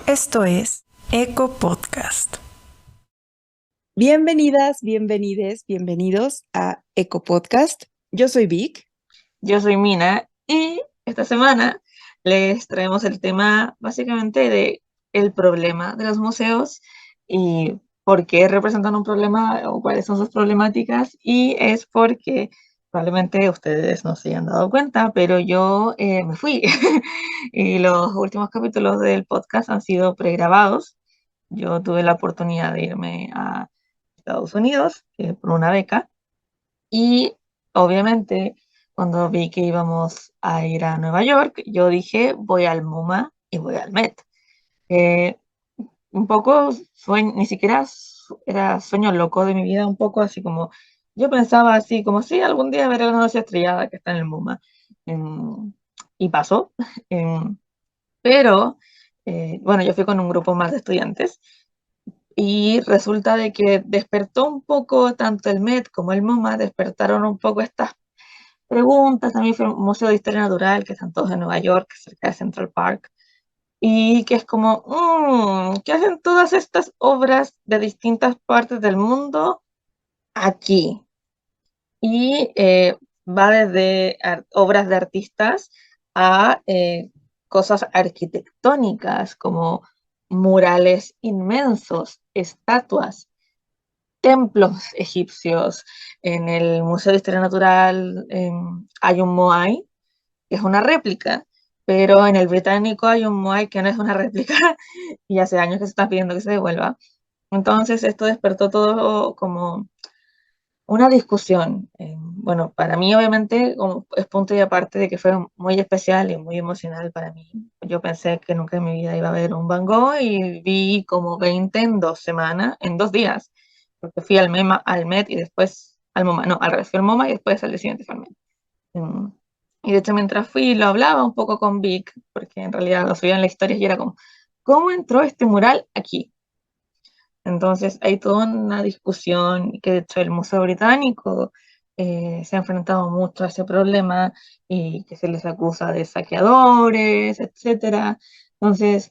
Esto es Eco Podcast. Bienvenidas, bienvenides, bienvenidos a Eco Podcast. Yo soy Vic. Yo soy Mina y esta semana les traemos el tema básicamente de el problema de los museos y por qué representan un problema o cuáles son sus problemáticas, y es porque probablemente ustedes no se hayan dado cuenta, pero yo me fui y los últimos capítulos del podcast han sido pregrabados. Yo tuve la oportunidad de irme a Estados Unidos por una beca, y obviamente cuando vi que íbamos a ir a Nueva York, yo dije, voy al MoMA y voy al Met. Eh, un poco sueño, ni siquiera era sueño loco de mi vida, un poco así como, yo pensaba así como, sí, algún día veré la noche estrellada que está en el MoMA. Em, y pasó. Em, pero, bueno, yo fui con un grupo más de estudiantes. Y resulta de que despertó un poco, tanto el Met como el MoMA despertaron un poco estas preguntas. También fue un museo de historia natural que están todos en Nueva York, cerca de Central Park, y que es como, ¿qué hacen todas estas obras de distintas partes del mundo aquí? Y va desde obras de artistas a cosas arquitectónicas como murales inmensos, estatuas, templos egipcios. En el Museo de Historia Natural hay un Moai, que es una réplica, pero en el británico hay un Moai que no es una réplica y hace años que se está pidiendo que se devuelva. Entonces esto despertó todo como una discusión. Bueno, para mí obviamente como es punto y aparte de que fue muy especial y muy emocional para mí. Yo pensé que nunca en mi vida iba a ver un Van Gogh y vi como 20 en 2 semanas, en 2 días, porque fui al Met y después al MoMA, no, al revés, fui al MoMA y después al día siguiente fue al Met. Mm, Y de hecho mientras fui lo hablaba un poco con Vic, porque en realidad lo subía en la historia y era como, ¿cómo entró este mural aquí? Entonces hay toda una discusión que de hecho el Museo Británico se ha enfrentado mucho a ese problema y que se les acusa de saqueadores, etcétera. Entonces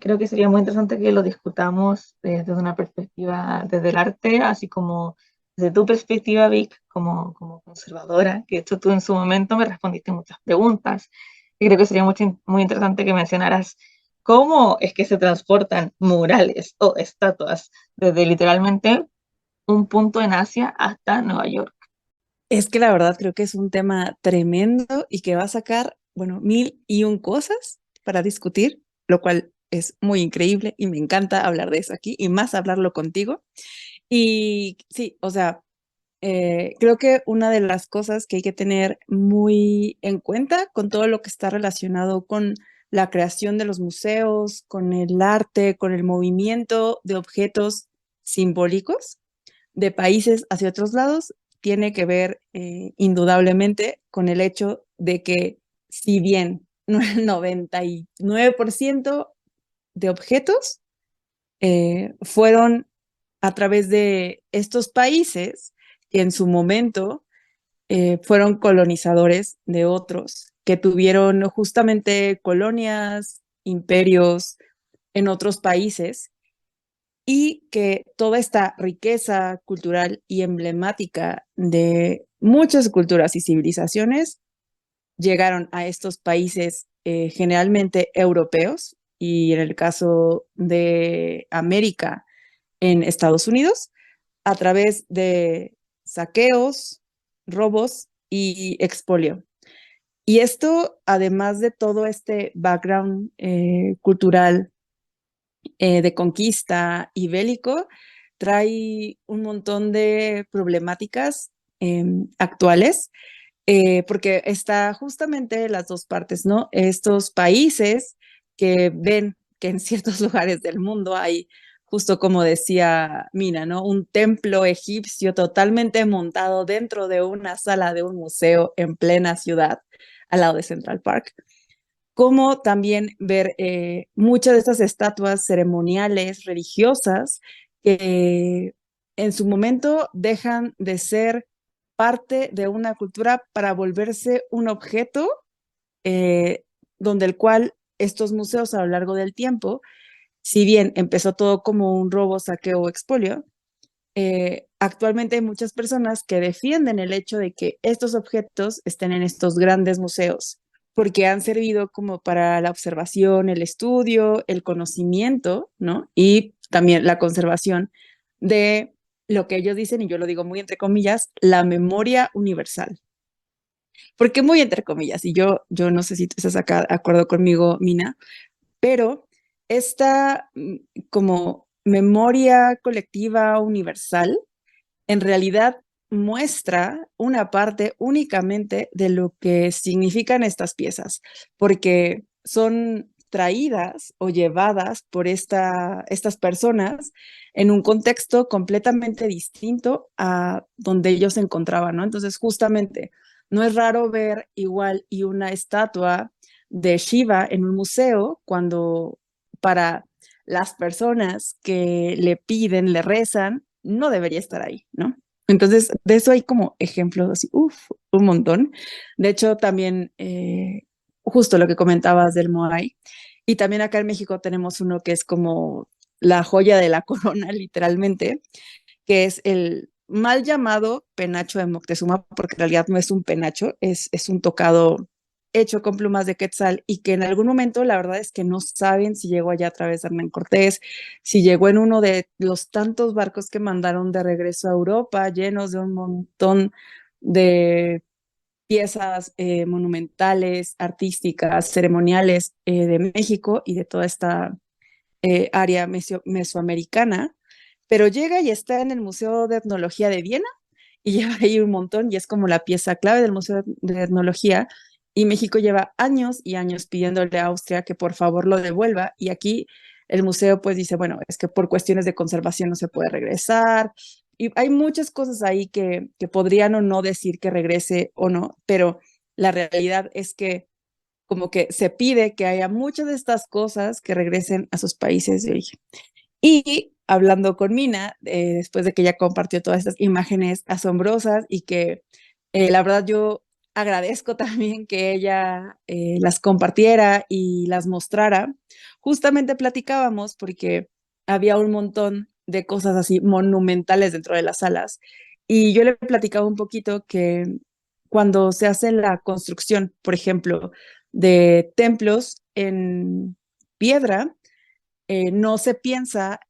creo que sería muy interesante que lo discutamos desde una perspectiva, desde el arte, así como desde tu perspectiva, Vic, como conservadora, que de hecho tú en su momento me respondiste muchas preguntas. Y creo que sería muy interesante que mencionaras cómo es que se transportan murales o estatuas desde literalmente un punto en Asia hasta Nueva York. Es que la verdad creo que es un tema tremendo y que va a sacar, bueno, mil y un cosas para discutir, lo cual es muy increíble y me encanta hablar de eso aquí y más hablarlo contigo. Y sí, o sea, creo que una de las cosas que hay que tener muy en cuenta con todo lo que está relacionado con la creación de los museos, con el arte, con el movimiento de objetos simbólicos de países hacia otros lados, tiene que ver indudablemente con el hecho de que si bien el 99% de objetos fueron a través de estos países que en su momento fueron colonizadores de otros, que tuvieron justamente colonias, imperios en otros países, y que toda esta riqueza cultural y emblemática de muchas culturas y civilizaciones llegaron a estos países generalmente europeos y en el caso de América en Estados Unidos a través de saqueos, robos y expolio. Y esto, además de todo este background cultural de conquista y bélico, trae un montón de problemáticas actuales, porque está justamente las dos partes, ¿no? Estos países que ven que en ciertos lugares del mundo hay, justo como decía Mina, ¿no? Un templo egipcio totalmente montado dentro de una sala de un museo en plena ciudad, al lado de Central Park, como también ver muchas de estas estatuas ceremoniales, religiosas, que en su momento dejan de ser parte de una cultura para volverse un objeto eh, donde el cual estos museos a lo largo del tiempo, si bien empezó todo como un robo, saqueo o expolio, actualmente hay muchas personas que defienden el hecho de que estos objetos estén en estos grandes museos, porque han servido como para la observación, el estudio, el conocimiento, ¿no? Y también la conservación de lo que ellos dicen, y yo lo digo muy entre comillas, la memoria universal. Porque muy entre comillas, y yo no sé si tú estás acá de acuerdo conmigo, Mina, pero esta como memoria colectiva universal en realidad muestra una parte únicamente de lo que significan estas piezas, porque son traídas o llevadas por estas personas en un contexto completamente distinto a donde ellos se encontraban, ¿no? Entonces, justamente, no es raro ver igual y una estatua de Shiva en un museo cuando para las personas que le piden, le rezan, no debería estar ahí, ¿no? Entonces, de eso hay como ejemplos así, un montón. De hecho, también justo lo que comentabas del Moai. Y también acá en México tenemos uno que es como la joya de la corona, literalmente, que es el mal llamado penacho de Moctezuma, porque en realidad no es un penacho, es un tocado hecho con plumas de quetzal y que en algún momento la verdad es que no saben si llegó allá a través de Hernán Cortés, si llegó en uno de los tantos barcos que mandaron de regreso a Europa, llenos de un montón de piezas monumentales, artísticas, ceremoniales de México y de toda esta área mesoamericana, pero llega y está en el Museo de Etnología de Viena y lleva ahí un montón y es como la pieza clave del Museo de Etnología y México lleva años y años pidiéndole a Austria que por favor lo devuelva y aquí el museo pues dice, bueno, es que por cuestiones de conservación no se puede regresar y hay muchas cosas ahí que podrían o no decir que regrese o no, pero la realidad es que como que se pide que haya muchas de estas cosas que regresen a sus países de origen. Y hablando con Mina, después de que ella compartió todas estas imágenes asombrosas y que la verdad yo agradezco también que ella las compartiera y las mostrara, justamente platicábamos porque había un montón de cosas así monumentales dentro de las salas. Y yo le platicaba un poquito que cuando se hace la construcción, por ejemplo, de templos en piedra, no se piensa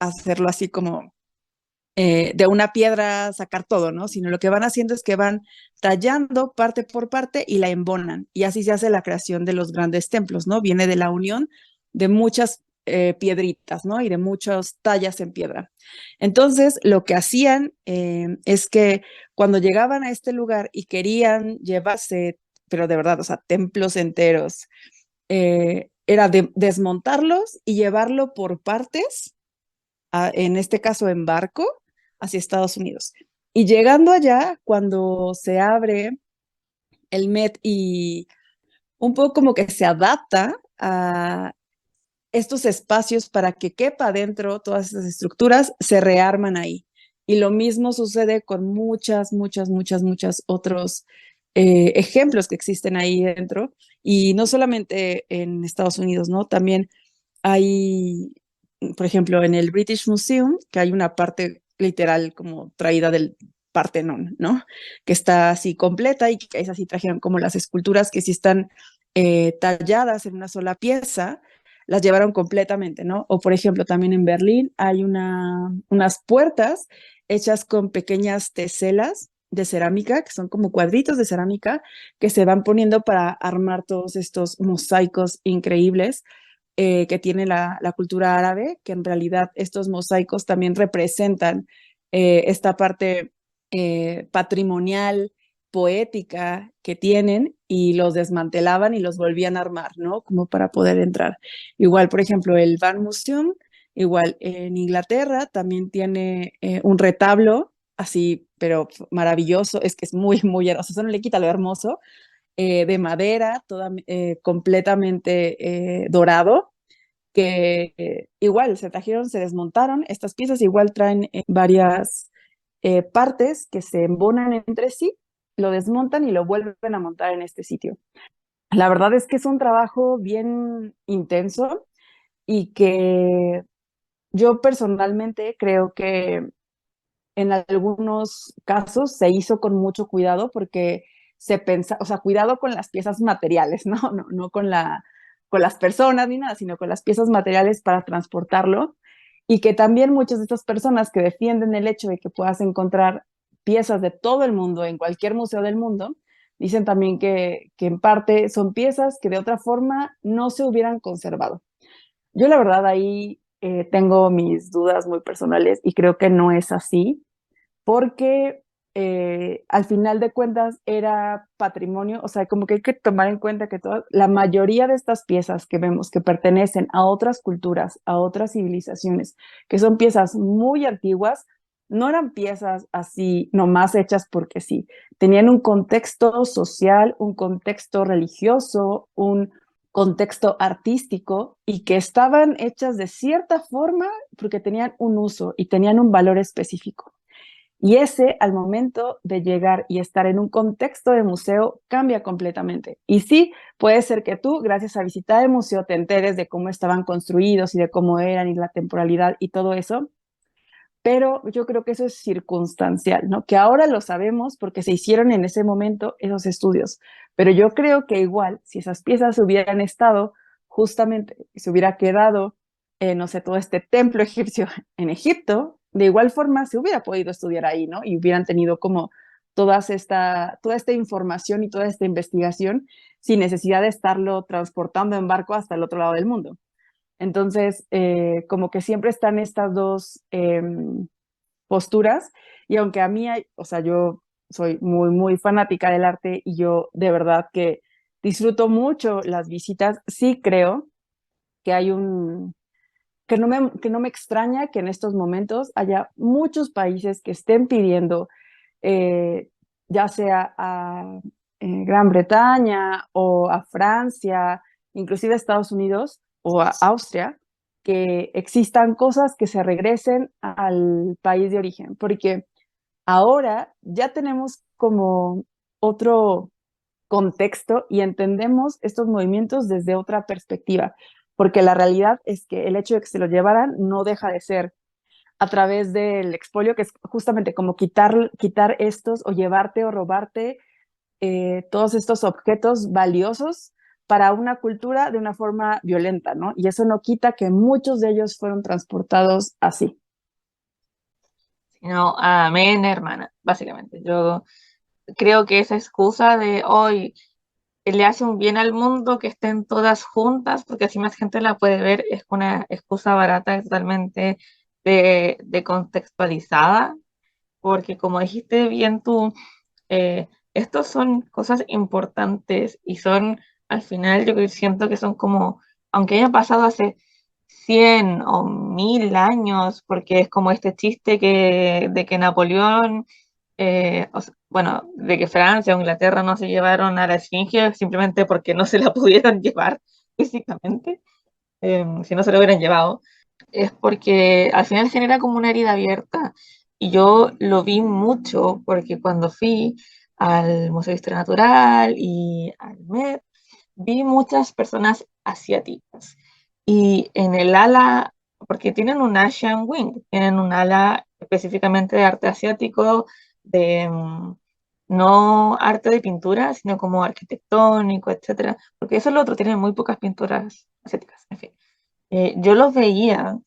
hacerlo así como de una piedra sacar todo, ¿no? Sino lo que van haciendo es que van tallando parte por parte y la embonan. Y así se hace la creación de los grandes templos, ¿no? Viene de la unión de muchas piedritas, ¿no? Y de muchas tallas en piedra. Entonces, lo que hacían es que cuando llegaban a este lugar y querían llevarse, pero de verdad, o sea, templos enteros, era desmontarlos y llevarlo por partes, en este caso en barco, hacia Estados Unidos. Y llegando allá, cuando se abre el Met y un poco como que se adapta a estos espacios para que quepa dentro todas estas estructuras, se rearman ahí. Y lo mismo sucede con muchas otros ejemplos que existen ahí dentro. Y no solamente en Estados Unidos, ¿no? También hay, por ejemplo, en el British Museum, que hay una parte literal como traída del Partenón, ¿no? Que está así completa y que es así trajeron como las esculturas que sí están talladas en una sola pieza, las llevaron completamente, ¿no? O por ejemplo, también en Berlín hay unas puertas hechas con pequeñas teselas de cerámica, que son como cuadritos de cerámica, que se van poniendo para armar todos estos mosaicos increíbles que tiene la cultura árabe, que en realidad estos mosaicos también representan esta parte patrimonial, poética que tienen y los desmantelaban y los volvían a armar, ¿no? Como para poder entrar. Igual, por ejemplo, el Van Museum, igual en Inglaterra, también tiene un retablo así, pero maravilloso, es que es muy hermoso, eso no le quita lo hermoso, de madera, toda, completamente dorado, que igual se trajeron, se desmontaron, estas piezas igual traen varias partes que se embonan entre sí, lo desmontan y lo vuelven a montar en este sitio. la verdad es que es un trabajo bien intenso y que yo personalmente creo que en algunos casos se hizo con mucho cuidado porque se pensa, o sea, cuidado con las piezas materiales, ¿no? No con con las personas ni nada, sino con las piezas materiales para transportarlo. Y que también muchas de estas personas que defienden el hecho de que puedas encontrar piezas de todo el mundo en cualquier museo del mundo, dicen también que en parte son piezas que de otra forma no se hubieran conservado. Yo la verdad ahí tengo mis dudas muy personales y creo que no es así porque al final de cuentas era patrimonio, o sea, como que hay que tomar en cuenta que la mayoría de estas piezas que vemos que pertenecen a otras culturas, a otras civilizaciones, que son piezas muy antiguas, no eran piezas así nomás hechas porque sí, tenían un contexto social, un contexto religioso, un contexto artístico y que estaban hechas de cierta forma porque tenían un uso y tenían un valor específico. Y ese, al momento de llegar y estar en un contexto de museo, cambia completamente. Y sí, puede ser que tú, gracias a visitar el museo, te enteres de cómo estaban construidos y de cómo eran y la temporalidad y todo eso, pero yo creo que eso es circunstancial, ¿no? Que ahora lo sabemos porque se hicieron en ese momento esos estudios, pero yo creo que igual, si esas piezas hubieran estado justamente, se hubiera quedado, no sé, todo este templo egipcio en Egipto, de igual forma se hubiera podido estudiar ahí, ¿no? Y hubieran tenido como toda esta información y toda esta investigación sin necesidad de estarlo transportando en barco hasta el otro lado del mundo. Entonces, como que siempre están estas dos posturas y aunque a mí hay, o sea, yo soy muy fanática del arte y yo de verdad que disfruto mucho las visitas, sí creo que hay que no me extraña que en estos momentos haya muchos países que estén pidiendo, eh, ya sea a Gran Bretaña o a Francia, inclusive a Estados Unidos o a Austria, que existan cosas que se regresen al país de origen, porque ahora ya tenemos como otro contexto y entendemos estos movimientos desde otra perspectiva, porque la realidad es que el hecho de que se lo llevaran no deja de ser a través del expolio, que es justamente como quitar estos o llevarte o robarte todos estos objetos valiosos para una cultura de una forma violenta, ¿no? Y eso no quita que muchos de ellos fueron transportados así. No, amén, hermana, básicamente. Yo creo que esa excusa de hoy le hace un bien al mundo que estén todas juntas, porque así más gente la puede ver, es una excusa barata, totalmente contextualizada, porque como dijiste bien tú, estos son cosas importantes y son, al final, yo siento que son como, aunque haya pasado hace 100 o 1000 años, porque es como este chiste de que Napoleón, bueno, de que Francia o Inglaterra no se llevaron a la Esfinge simplemente porque no se la pudieron llevar físicamente, si no se lo hubieran llevado, es porque al final genera como una herida abierta. Y yo lo vi mucho porque cuando fui al Museo de Historia Natural y al MET, vi muchas personas asiáticas. Y en el ala, porque tienen un Asian Wing, tienen un ala específicamente de arte asiático, de no arte de pintura, sino como arquitectónico, etcétera. Porque eso es lo otro, tienen muy pocas pinturas asiáticas, en fin. Yo los veía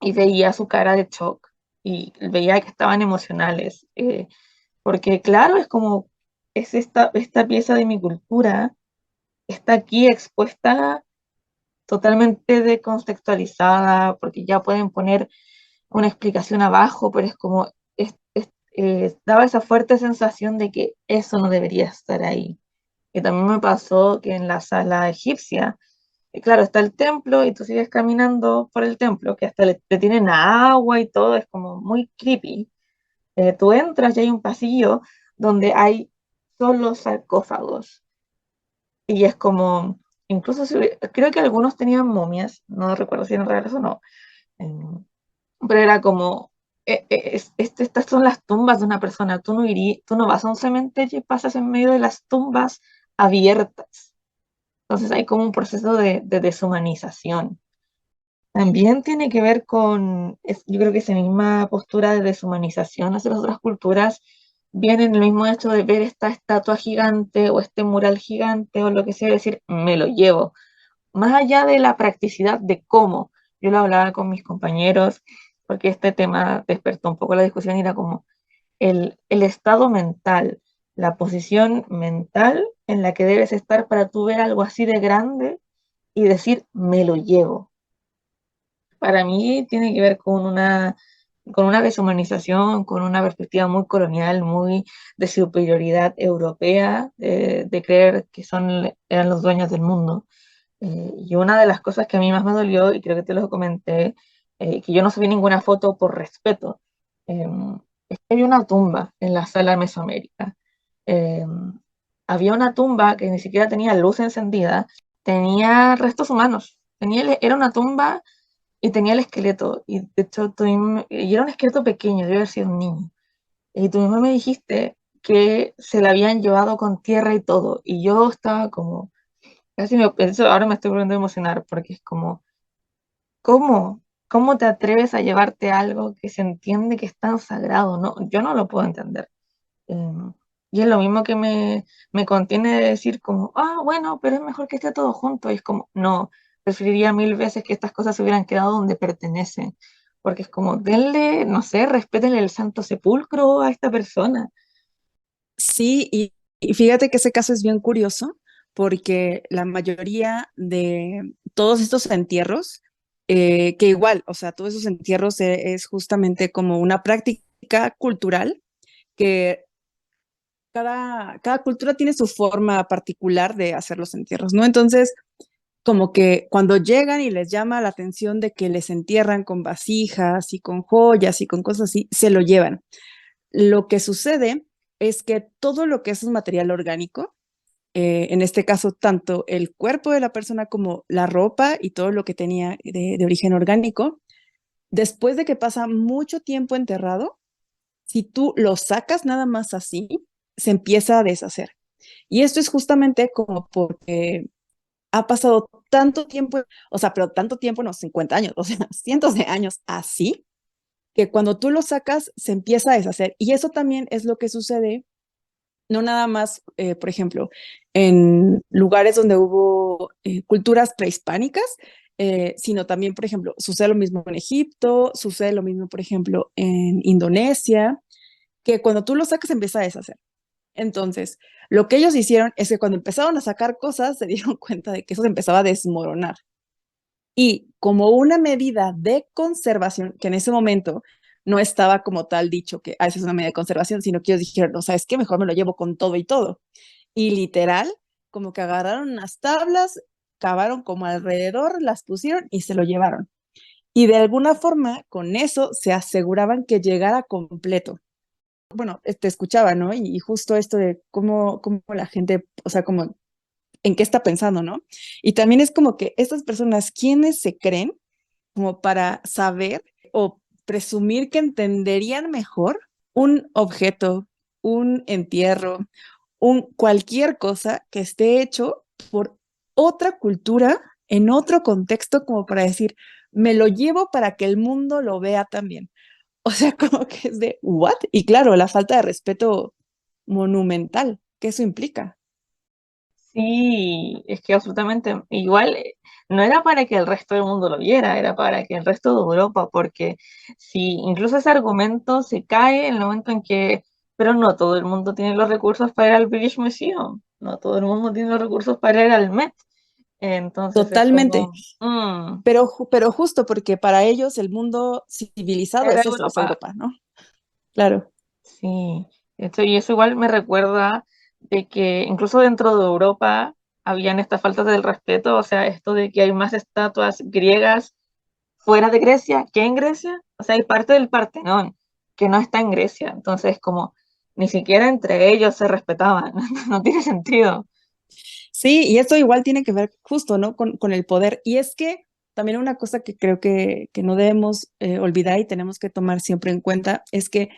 y veía su cara de shock y veía que estaban emocionales, porque claro, es como, es esta pieza de mi cultura, está aquí expuesta totalmente decontextualizada, porque ya pueden poner una explicación abajo, pero es como, daba esa fuerte sensación de que eso no debería estar ahí. Y también me pasó que en la sala egipcia, claro, está el templo y tú sigues caminando por el templo, que hasta le tienen agua y todo, es como muy creepy. Tú entras y hay un pasillo donde hay solo sarcófagos. Y es como, incluso creo que algunos tenían momias, no recuerdo si eran reales o no, eh, pero era como, estas son las tumbas de una persona, tú no vas a un cementerio y pasas en medio de las tumbas abiertas. Entonces hay como un proceso de deshumanización. También tiene que ver con, yo creo que esa misma postura de deshumanización hacia las otras culturas viene en el mismo hecho de ver esta estatua gigante o este mural gigante o lo que sea, decir, me lo llevo. Más allá de la practicidad de cómo, yo lo hablaba con mis compañeros, porque este tema despertó un poco la discusión y era como el estado mental, la posición mental en la que debes estar para tú ver algo así de grande y decir, me lo llevo. Para mí tiene que ver con una deshumanización, con una perspectiva muy colonial, muy de superioridad europea, de creer que eran los dueños del mundo. Y una de las cosas que a mí más me dolió, y creo que te lo comenté, que yo no subí ninguna foto por respeto, eh, es que había una tumba en la sala de Mesoamérica. Eh, Había una tumba que ni siquiera tenía luz encendida, tenía restos humanos. Era una tumba y tenía el esqueleto. Y de hecho, y era un esqueleto pequeño, debe haber sido un niño. Y tú mismo me dijiste que se la habían llevado con tierra y todo. Y yo estaba como, casi me pienso, ahora me estoy volviendo a emocionar porque es como, ¿cómo? ¿Cómo te atreves a llevarte algo que se entiende que es tan sagrado? No, yo no lo puedo entender. Y es lo mismo que me contiene de decir como, ah, bueno, pero es mejor que esté todo junto. Y es como, no, preferiría mil veces que estas cosas se hubieran quedado donde pertenecen. Porque es como, denle, no sé, respétenle el santo sepulcro a esta persona. Sí, y fíjate que ese caso es bien curioso porque la mayoría de todos estos entierros, que igual, o sea, todos esos entierros es justamente como una práctica cultural que cada cultura tiene su forma particular de hacer los entierros, ¿no? Entonces, como que cuando llegan y les llama la atención de que les entierran con vasijas y con joyas y con cosas así, se lo llevan. Lo que sucede es que todo lo que es un material orgánico, en este caso tanto el cuerpo de la persona como la ropa y todo lo que tenía de origen orgánico, después de que pasa mucho tiempo enterrado, si tú lo sacas nada más así, se empieza a deshacer. Y esto es justamente como porque ha pasado tanto tiempo, o sea, pero tanto tiempo, no 50 años, o sea, cientos de años así, que cuando tú lo sacas se empieza a deshacer. Y eso también es lo que sucede, no nada más, por ejemplo, en lugares donde hubo culturas prehispánicas, sino también, por ejemplo, sucede lo mismo en Egipto, sucede lo mismo, por ejemplo, en Indonesia, que cuando tú lo sacas se empieza a deshacer. Entonces, lo que ellos hicieron es que cuando empezaron a sacar cosas, se dieron cuenta de que eso se empezaba a desmoronar. Y como una medida de conservación, que en ese momento no estaba como tal dicho que esa es una medida de conservación, sino que ellos dijeron, no, ¿sabes qué? Mejor me lo llevo con todo y todo. Y literal, como que agarraron unas tablas, cavaron como alrededor, las pusieron y se lo llevaron. Y de alguna forma, con eso se aseguraban que llegara completo. Bueno, te escuchaba, ¿no? Y justo esto de cómo la gente, o sea, como en qué está pensando, ¿no? Y también es como que estas personas, ¿quiénes se creen como para saber o presumir que entenderían mejor un objeto, un entierro, un cualquier cosa que esté hecho por otra cultura en otro contexto como para decir, me lo llevo para que el mundo lo vea también? O sea, como que es de, ¿what? Y claro, la falta de respeto monumental que eso implica. Sí, es que absolutamente igual no era para que el resto del mundo lo viera, era para que el resto de Europa, porque si incluso ese argumento se cae en el momento en que, pero no todo el mundo tiene los recursos para ir al British Museum, no todo el mundo tiene los recursos para ir al Met, entonces es Totalmente. como, Pero justo porque para ellos el mundo civilizado era es esto, es Europa. Europa, ¿no? Claro. Sí, y eso igual me recuerda de que incluso dentro de Europa habían estas faltas del respeto, o sea, esto de que hay más estatuas griegas fuera de Grecia que en Grecia, o sea, hay parte del Partenón que no está en Grecia, entonces como ni siquiera entre ellos se respetaban, no tiene sentido. Sí, y esto igual tiene que ver justo, ¿no? Con el poder. Y es que también una cosa que creo que no debemos olvidar y tenemos que tomar siempre en cuenta es que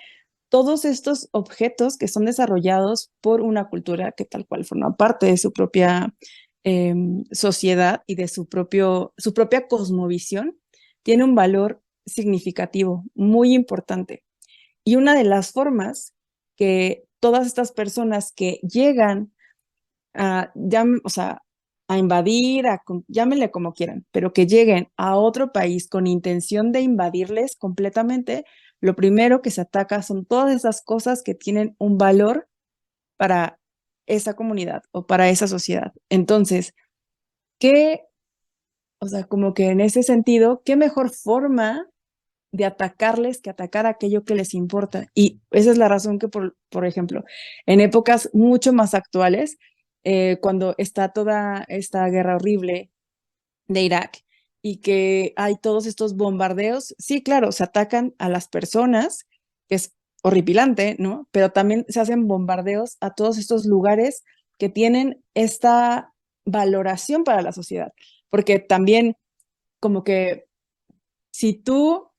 todos estos objetos que son desarrollados por una cultura que tal cual forma parte de su propia sociedad y de su propia cosmovisión, tiene un valor significativo, muy importante. Y una de las formas que todas estas personas que llegan o sea, a invadir, llámenle como quieran, pero que lleguen a otro país con intención de invadirles completamente, lo primero que se ataca son todas esas cosas que tienen un valor para esa comunidad o para esa sociedad. Entonces, o sea, como que en ese sentido, ¿qué mejor forma de atacarles que atacar aquello que les importa? Y esa es la razón que, por ejemplo, en épocas mucho más actuales, cuando está toda esta guerra horrible de Irak y que hay todos estos bombardeos, sí, claro, se atacan a las personas, que es horripilante, ¿no? Pero también se hacen bombardeos a todos estos lugares que tienen esta valoración para la sociedad, porque también como que si tú,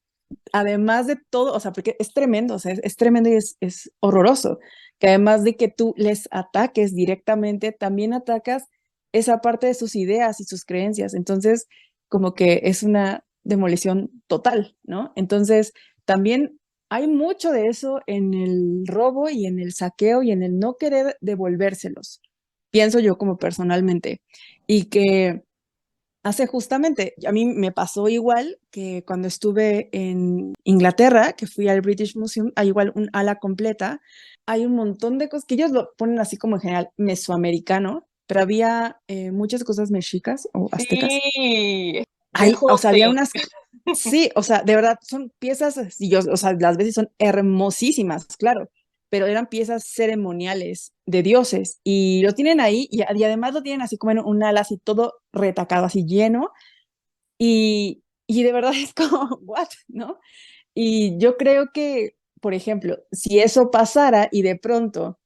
además de todo, o sea, porque es tremendo, o sea, es tremendo y es horroroso, que además de que tú les ataques directamente, también atacas esa parte de sus ideas y sus creencias. Entonces, como que es una demolición total, ¿no? Entonces, también hay mucho de eso en el robo y en el saqueo y en el no querer devolvérselos, pienso yo como personalmente, y que justamente, a mí me pasó igual que cuando estuve en Inglaterra, que fui al British Museum, hay igual un ala completa, hay un montón de cosas que ellos lo ponen así como en general mesoamericano, pero había muchas cosas mexicas o aztecas. Sí, de O sea, había Jote. unas, sí, o sea, de verdad, son piezas, o sea, las veces son hermosísimas, claro, pero eran piezas ceremoniales de dioses y lo tienen ahí y además lo tienen así como en un ala así todo retacado, así lleno y de verdad es como, what, ¿no? Y yo creo que, por ejemplo, si eso pasara y de pronto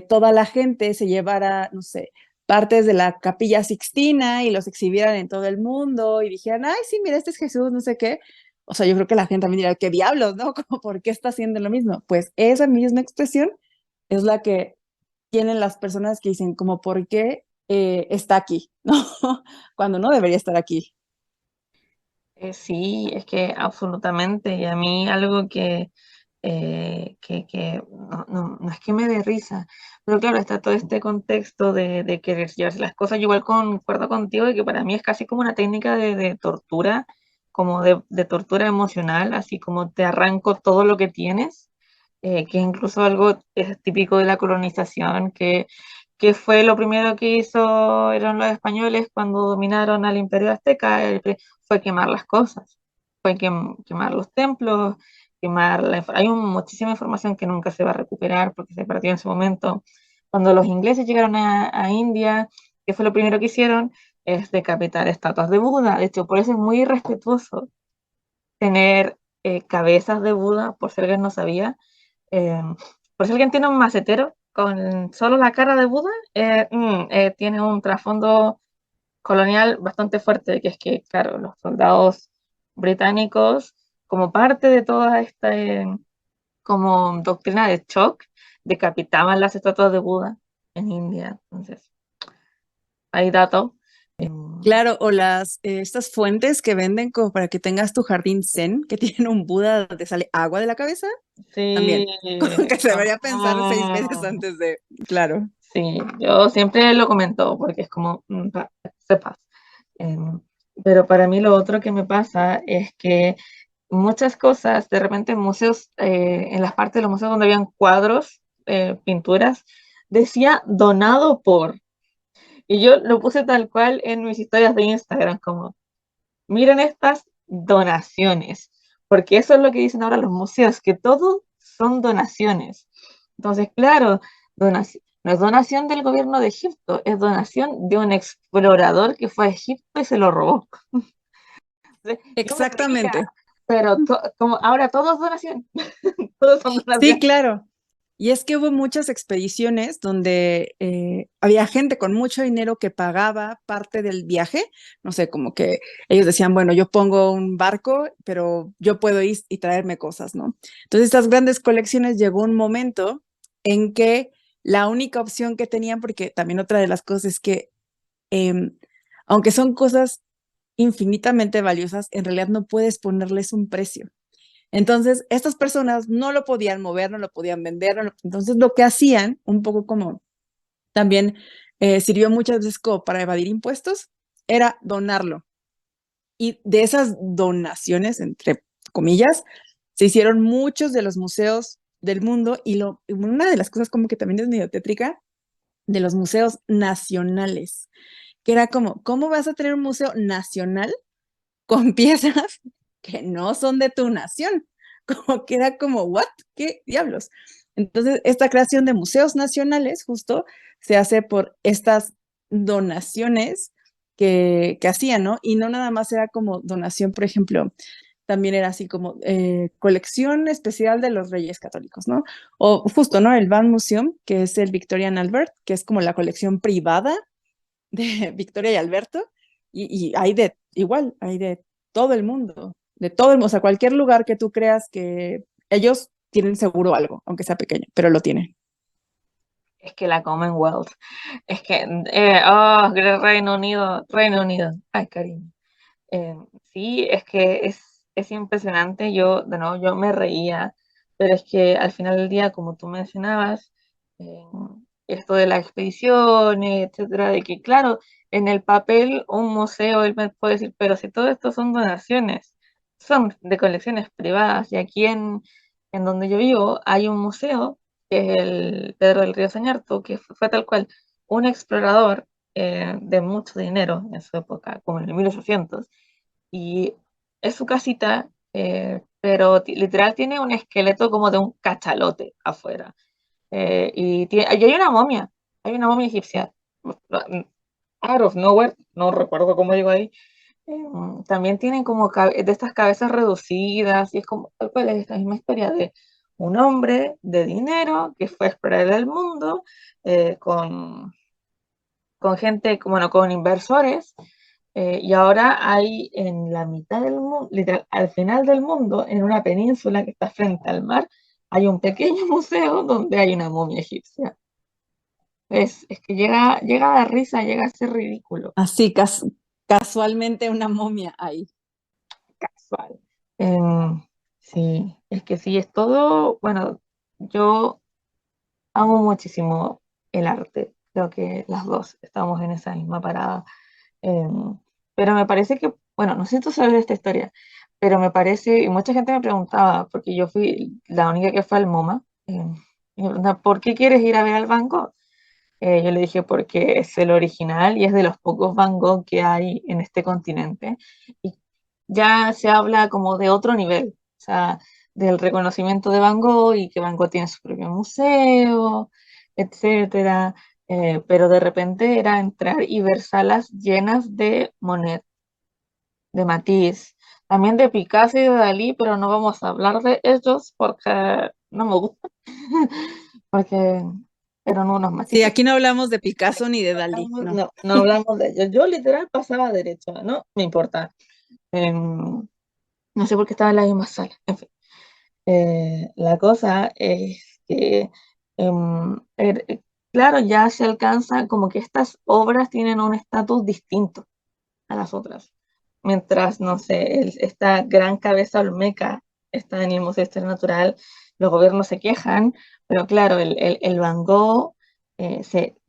toda la gente se llevara, no sé, partes de la Capilla Sixtina y los exhibieran en todo el mundo y dijeran, ay, sí, mira, este es Jesús, no sé qué. O sea, yo creo que la gente también dirá, qué diablos, ¿no? Como, ¿por qué está haciendo lo mismo? Pues esa misma expresión es la que tienen las personas que dicen, como, ¿por qué está aquí? ¿No? Cuando no debería estar aquí. Sí, es que absolutamente. Y a mí algo que no es que me dé risa, pero claro, está todo este contexto de querer llevarse las cosas. Yo igual concuerdo contigo de que para mí es casi como una técnica de tortura, como de tortura emocional, así como te arranco todo lo que tienes, que es incluso algo es típico de la colonización, que fue lo primero que eran los españoles cuando dominaron al Imperio Azteca, fue quemar las cosas, fue quemar los templos, hay muchísima información que nunca se va a recuperar porque se perdió en su momento. Cuando los ingleses llegaron a India, ¿qué fue lo primero que hicieron? Es decapitar estatuas de Buda. De hecho, por eso es muy irrespetuoso tener cabezas de Buda, por si alguien no sabía. Eh, por si alguien tiene un macetero con solo la cara de Buda, tiene un trasfondo colonial bastante fuerte, que es que, claro, los soldados británicos, como parte de toda esta como doctrina de shock, decapitaban las estatuas de Buda en India. Entonces, hay datos. Claro, o estas fuentes que venden como para que tengas tu jardín zen, que tienen un Buda donde sale agua de la cabeza, Sí, también. Como que se debería pensar 6 veces no, antes de, claro. sí, yo siempre lo comento porque es como, sepas. Em, pero para mí lo otro que me pasa es que muchas cosas, de repente en museos, en las partes de los museos donde habían cuadros, pinturas, decía donado por. Y yo lo puse tal cual en mis historias de Instagram, como, miren estas donaciones, porque eso es lo que dicen ahora los museos, que todo son donaciones. Entonces, claro, no es donación del gobierno de Egipto, es donación de un explorador que fue a Egipto y se lo robó. Yo me reía, Exactamente. pero como ahora todo es donación, todos son Sí, donaciones. claro. Y es que hubo muchas expediciones donde había gente con mucho dinero que pagaba parte del viaje. No sé, como que ellos decían, bueno, yo pongo un barco, pero yo puedo ir y traerme cosas, ¿no? Entonces, estas grandes colecciones llegó un momento en que la única opción que tenían, porque también otra de las cosas es que em, aunque son cosas infinitamente valiosas, en realidad no puedes ponerles un precio. Entonces, estas personas no lo podían mover, no lo podían vender, entonces lo que hacían, un poco como también sirvió muchas veces como para evadir impuestos, era donarlo. Y de esas donaciones, entre comillas, se hicieron muchos de los museos del mundo y una de las cosas como que también es medio tétrica, de los museos nacionales, que era como, ¿cómo vas a tener un museo nacional con piezas que no son de tu nación? Como que era como, ¿what? ¿Qué diablos? Entonces, esta creación de museos nacionales justo se hace por estas donaciones que hacían, ¿no? Y no nada más era como donación, por ejemplo, también era así como colección especial de los Reyes Católicos, ¿no? O justo, ¿no? El Van Museum, que es el Victorian Albert, que es como la colección privada de Victoria y Alberto, y hay igual, hay de todo el mundo, de todo el mundo, o sea, cualquier lugar que tú creas que ellos tienen seguro algo, aunque sea pequeño, pero lo tienen. Es que la Commonwealth, es que, Reino Unido, ay, cariño. Sí, es que es impresionante. Yo, de nuevo, yo me reía, pero es que al final del día, como tú mencionabas, eh, esto de las expediciones, etcétera, de que, claro, en el papel un museo, él me puede decir, pero si todo esto son donaciones, son de colecciones privadas, y aquí en donde yo vivo hay un museo, que es el Pedro del Río Sañarto, que fue tal cual un explorador de mucho dinero en su época, como en el 1800, y es su casita, pero literal tiene un esqueleto como de un cachalote afuera. Y hay una momia egipcia, out of nowhere, no recuerdo cómo llegó ahí. También tienen como de estas cabezas reducidas, y es como tal cual es esta misma historia de un hombre de dinero que fue a explorar el mundo con gente, bueno, con inversores, y ahora hay en la mitad del mundo, literal, al final del mundo, en una península que está frente al mar, hay un pequeño museo donde hay una momia egipcia. Es que llega a dar risa, llega a ser ridículo, Así, casualmente una momia ahí. casual. Em, sí, es que sí, es todo, bueno, yo amo muchísimo el arte, creo que las dos estamos en esa misma parada. Em, pero me parece que, bueno, no sé si tú sabes de esta historia, pero me parece, y mucha gente me preguntaba, porque yo fui la única que fue al MoMA, y me preguntaba, ¿por qué quieres ir a ver al Van Gogh? Yo le dije, porque es el original y es de los pocos Van Gogh que hay en este continente. Y ya se habla como de otro nivel, o sea, del reconocimiento de Van Gogh y que Van Gogh tiene su propio museo, etcétera. Pero de repente era entrar y ver salas llenas de Monet, de Matisse, también de Picasso y de Dalí, pero no vamos a hablar de ellos porque no me gusta, porque eran unos Sí, machitos. aquí no hablamos de Picasso ni de Dalí, no. No hablamos de ellos. Yo literal pasaba derecho, no me importa. Em, no sé por qué estaba en la misma sala. En fin. La cosa es que, em, er- claro, ya se alcanza como que estas obras tienen un estatus distinto a las otras. Mientras, no sé, esta gran cabeza olmeca está en el Museo de Historia Natural, los gobiernos se quejan, pero claro, el Van Gogh,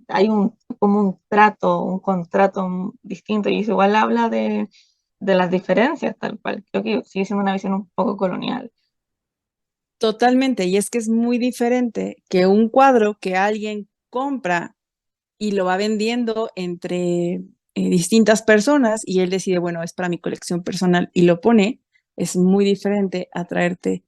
hay como un trato, un contrato distinto, y eso igual habla de las diferencias, tal cual. Creo que sigue siendo una visión un poco colonial. Totalmente, y es que es muy diferente que un cuadro que alguien compra y lo va vendiendo entre distintas personas y él decide, bueno, es para mi colección personal y lo pone, es muy diferente a traerte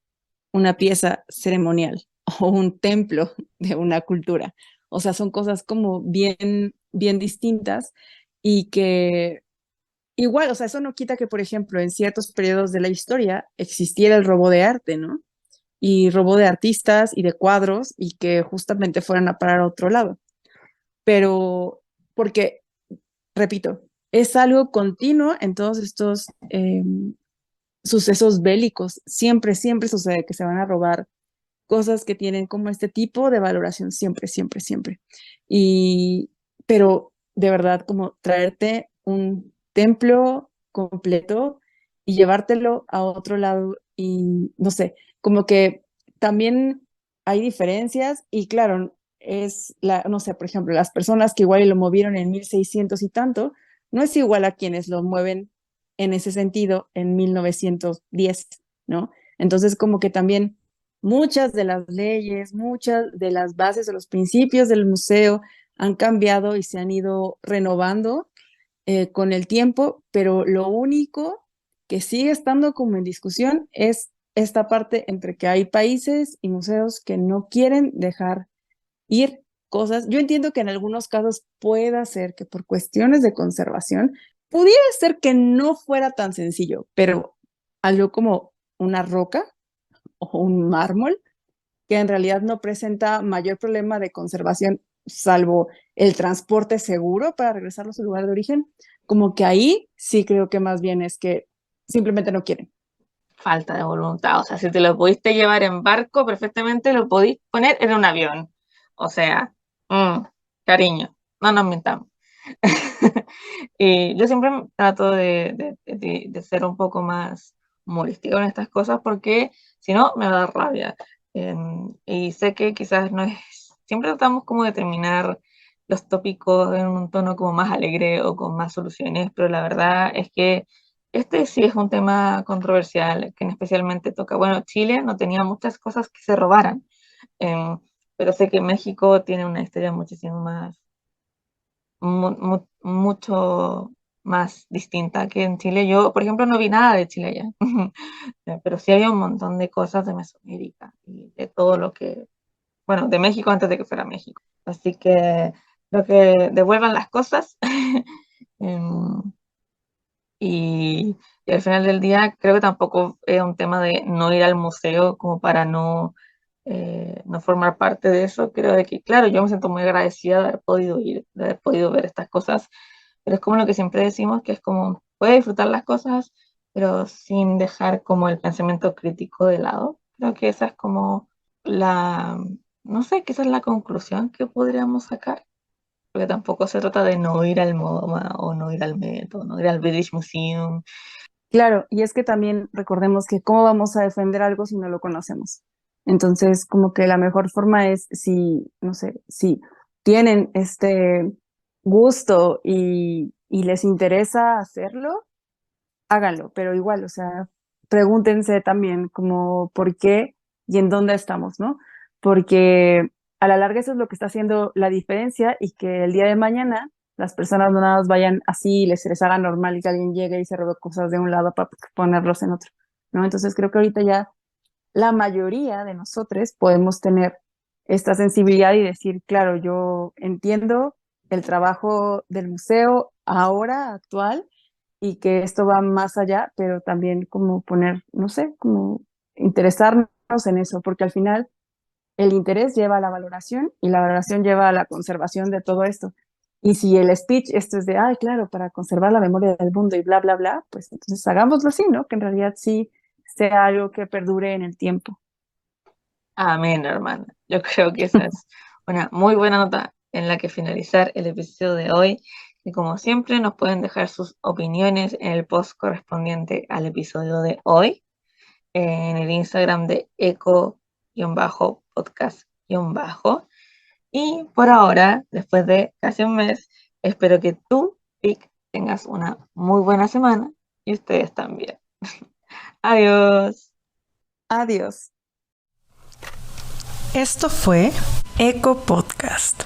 una pieza ceremonial o un templo de una cultura. O sea, son cosas como bien, bien distintas y que igual, o sea, eso no quita que, por ejemplo, en ciertos periodos de la historia existiera el robo de arte, ¿no? Y robo de artistas y de cuadros y que justamente fueran a parar a otro lado. Pero, porque, repito, es algo continuo en todos estos sucesos bélicos. Siempre, siempre sucede que se van a robar cosas que tienen como este tipo de valoración, siempre, siempre, siempre. Y, pero de verdad como traerte un templo completo y llevártelo a otro lado y no sé, como que también hay diferencias y claro, no sé, por ejemplo, las personas que igual y lo movieron en 1600 y tanto, no es igual a quienes lo mueven en ese sentido en 1910, ¿no? Entonces, como que también muchas de las leyes, muchas de las bases o los principios del museo han cambiado y se han ido renovando con el tiempo, pero lo único que sigue estando como en discusión es esta parte entre que hay países y museos que no quieren dejar ir cosas. Yo entiendo que en algunos casos pueda ser que por cuestiones de conservación pudiera ser que no fuera tan sencillo, pero algo como una roca o un mármol que en realidad no presenta mayor problema de conservación, salvo el transporte seguro para regresarlo a su lugar de origen, como que ahí sí creo que más bien es que simplemente no quieren. Falta de voluntad. O sea, si te lo pudiste llevar en barco, perfectamente lo podís poner en un avión. O sea, cariño, no nos mintamos. Y yo siempre trato de ser un poco más humorístico en estas cosas porque si no me va a dar rabia. Y sé que quizás no es, siempre tratamos como de terminar los tópicos en un tono como más alegre o con más soluciones, pero la verdad es que este sí es un tema controversial, que especialmente toca, bueno, Chile no tenía muchas cosas que se robaran, pero sé que México tiene una historia muchísimo más mucho más distinta que en Chile. Yo, por ejemplo, no vi nada de Chile allá, pero sí había un montón de cosas de Mesoamérica y de todo lo que, bueno, de México antes de que fuera México. Así que creo que devuelvan las cosas. em, y al final del día creo que tampoco es un tema de no ir al museo como para no formar parte de eso. Creo de que, claro, yo me siento muy agradecida de haber podido ir, de haber podido ver estas cosas, pero es como lo que siempre decimos, que es como, puede disfrutar las cosas, pero sin dejar como el pensamiento crítico de lado. Creo que esa es como la, no sé, que esa es la conclusión que podríamos sacar, porque tampoco se trata de no ir al MoMA o no ir al Met o no ir al British Museum. Claro, y es que también recordemos que cómo vamos a defender algo si no lo conocemos. Entonces, como que la mejor forma es si, no sé, si tienen este gusto y les interesa hacerlo, háganlo, pero igual, o sea, pregúntense también como por qué y en dónde estamos, ¿no? Porque a la larga eso es lo que está haciendo la diferencia y que el día de mañana las personas no nada más vayan así y les haga normal y que alguien llegue y se robe cosas de un lado para ponerlos en otro, ¿no? Entonces creo que ahorita ya la mayoría de nosotros podemos tener esta sensibilidad y decir, claro, yo entiendo el trabajo del museo ahora, actual, y que esto va más allá, pero también como poner, no sé, como interesarnos en eso, porque al final el interés lleva a la valoración y la valoración lleva a la conservación de todo esto. Y si el speech, esto es de, ay, claro, para conservar la memoria del mundo y bla, bla, bla, pues entonces hagámoslo así, ¿no? Que en realidad sí sea algo que perdure en el tiempo. Amén, hermana. Yo creo que esa es una muy buena nota en la que finalizar el episodio de hoy. Y como siempre, nos pueden dejar sus opiniones en el post correspondiente al episodio de hoy, en el Instagram de eco-podcast-. Y por ahora, después de casi un mes, espero que tú, Vic, tengas una muy buena semana y ustedes también. Adiós. Adiós. Esto fue Eco Podcast.